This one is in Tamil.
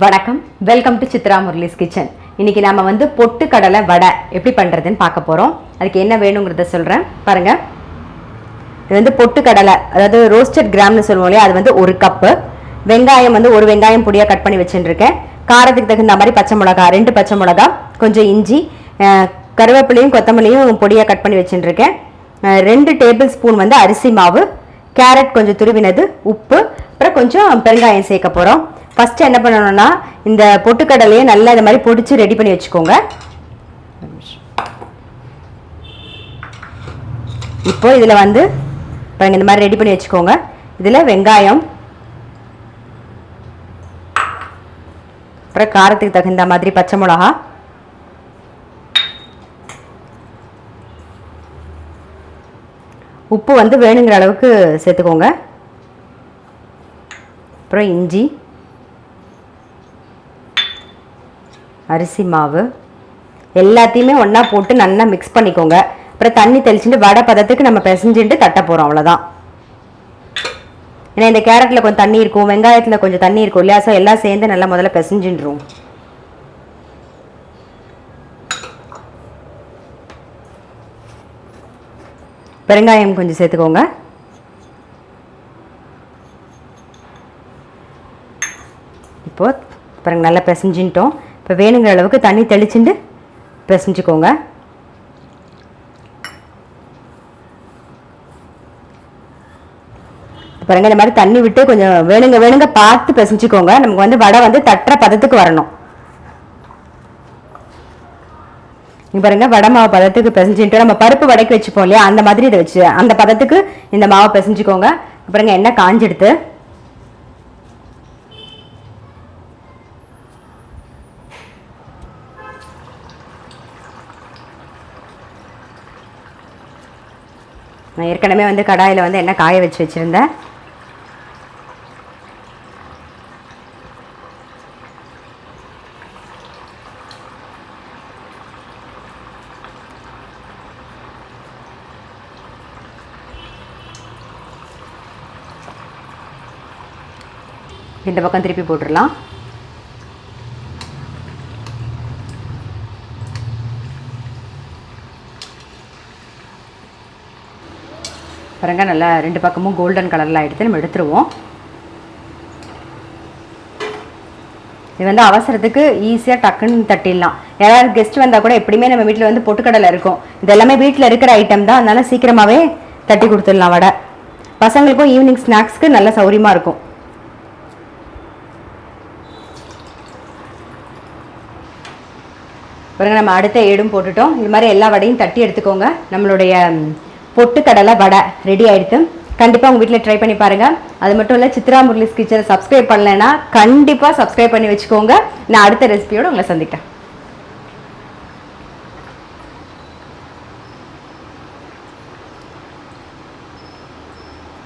வணக்கம், welcome to Chitra Murali's kitchen. இன்னைக்கு நாம வந்து பொட்டு கடலை வடை எப்படி பண்ணுறதுன்னு பார்க்க போகிறோம். அதுக்கு என்ன வேணுங்கிறத சொல்கிறேன் பாருங்கள். இது வந்து பொட்டு கடலை, அதாவது ரோஸ்டட் கிராம்னு சொல்லுவோம் இல்லையா, அது வந்து 1 கப்பு. வெங்காயம் வந்து 1 வெங்காயம் பொடியாக கட் பண்ணி வச்சுருக்கேன். காரத்துக்கு தகுந்த மாதிரி பச்சை மிளகா 2 பச்சை மிளகா, கொஞ்சம் இஞ்சி, கருவேப்பிலையும் கொத்தமல்லியும் பொடியாக கட் பண்ணி வச்சுருக்கேன். 2 டேபிள் ஸ்பூன் வந்து அரிசி மாவு, கேரட் கொஞ்சம் துருவினது, உப்பு, அப்புறம் கொஞ்சம் பெருங்காயம் சேர்க்க போகிறோம். ஃபஸ்ட்டு என்ன பண்ணணும்னா, இந்த பொட்டுக்கடலையை நல்லா இந்த மாதிரி பொடிச்சு ரெடி பண்ணி வச்சுக்கோங்க. இப்போ இதில் வந்து பாருங்க, இந்த மாதிரி ரெடி பண்ணி வச்சுக்கோங்க. இதில் வெங்காயம், அப்புறம் காரத்துக்கு தகுந்த மாதிரி பச்சை மிளகா, உப்பு வந்து வேணுங்கிற அளவுக்கு சேர்த்துக்கோங்க. அப்புறம் இஞ்சி, அரிசி மாவு எல்லாத்தையுமே ஒன்றா போட்டு நல்லா மிக்ஸ் பண்ணிக்கோங்க. அப்புறம் தண்ணி தெளிச்சுட்டு வடை பதத்துக்கு நம்ம பிசைஞ்சுட்டு தட்ட போகிறோம், அவ்வளோதான். ஏன்னா இந்த கேரட்டில் கொஞ்சம் தண்ணி இருக்கும், வெங்காயத்தில் கொஞ்சம் தண்ணி இருக்கும் இல்லையா, ஸோ எல்லாம் சேர்ந்து நல்லா முதல்ல பிசைஞ்சிடுறோம். பெருங்காயம் கொஞ்சம் சேர்த்துக்கோங்க. இப்போ பாருங்க, நல்லா பிசைஞ்சிட்டோம். இப்போ வேணுங்கிற அளவுக்கு தண்ணி தெளிச்சுட்டு பிசைஞ்சுக்கோங்க. பாருங்க, இந்த மாதிரி தண்ணி விட்டு கொஞ்சம் வேணுங்க பார்த்து பிசைஞ்சுக்கோங்க. நமக்கு வந்து வடை வந்து தட்டுற பதத்துக்கு வரணும். பாருங்க, வடை மாவு பதத்துக்கு பிசைஞ்சுட்டு நம்ம பருப்பு வடைக்கு வச்சுப்போம் இல்லையா, அந்த மாதிரி இதை வச்சு அந்த பதத்துக்கு இந்த மாவை பிசைஞ்சுக்கோங்க. பாருங்க, எண்ணெய் காஞ்செடுத்து நான் ஏற்கனவே வந்து கடாயில் வந்து எண்ணெய் காய வச்சு வச்சுருந்தேன். இந்த பக்கம் திருப்பி போட்டுடலாம். பாருங்க, நல்லா 2 பக்கமும் கோல்டன் கலரில் ஆகிடுத்து. நம்ம எடுத்துருவோம். இது வந்து அவசரத்துக்கு ஈஸியாக டக்குன்னு தட்டிடலாம். யாராவது கெஸ்ட் வந்தால் கூட எப்படியுமே நம்ம வீட்டில் வந்து பொட்டுக்கடலை இருக்கும். இது எல்லாமே வீட்டில் இருக்கிற ஐட்டம் தான், அதனால சீக்கிரமாகவே தட்டி கொடுத்துடலாம் வடை. பசங்களுக்கும் ஈவினிங் ஸ்நாக்ஸ்க்கு நல்ல சௌரியமாக இருக்கும். பாருங்க, நம்ம அடுத்த ஏடும் போட்டுட்டோம். இந்த மாதிரி எல்லா வடையும் தட்டி எடுத்துக்கோங்க. நம்மளுடைய பொட்டுக்கடலை வடை ரெடி ஆகிடுது. கண்டிப்பாக உங்கள் வீட்டில் ட்ரை பண்ணி பாருங்கள். அது மட்டும் இல்லை, சித்ரா முரளிஸ் கிச்சனை சப்ஸ்கிரைப் பண்ணலைன்னா கண்டிப்பாக சப்ஸ்கிரைப் பண்ணி வச்சுக்கோங்க. நான் அடுத்த ரெசிபியோடு உங்களை சந்திக்கிறேன்.